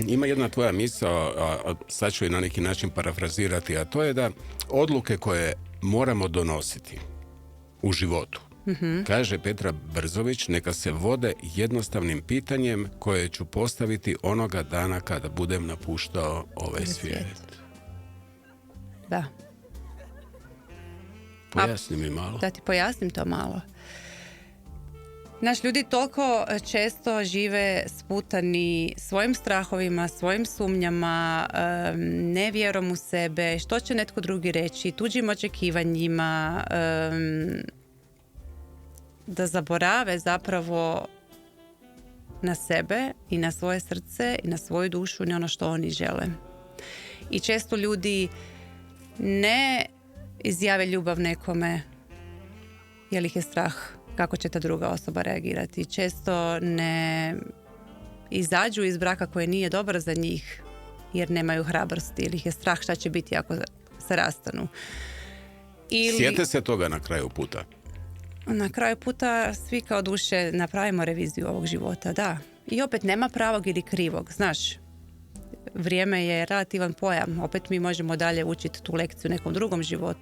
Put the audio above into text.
ima jedna tvoja misao, a sad ću je na neki način parafrazirati, a to je da odluke koje moramo donositi u životu, kaže Petra Brzović, neka se vode jednostavnim pitanjem koje ću postaviti onoga dana kada budem napuštao ovaj svijet. Da. Pojasni mi malo. Da ti pojasnim to malo. Naš ljudi toliko često žive sputani svojim strahovima, svojim sumnjama, nevjerom u sebe, što će netko drugi reći, tuđim očekivanjima, da zaborave zapravo na sebe i na svoje srce i na svoju dušu i na ono što oni žele. I često ljudi ne izjave ljubav nekome jer ih je strah kako će ta druga osoba reagirati. Često ne izađu iz braka koji nije dobar za njih jer nemaju hrabrosti ili ih je strah šta će biti ako se rastanu. Sjete se toga na kraju puta? Na kraju puta svi kao duše napravimo reviziju ovog života, da. I opet nema pravog ili krivog, znaš. Vrijeme je relativan pojam. Opet mi možemo dalje učiti tu lekciju u nekom drugom životu.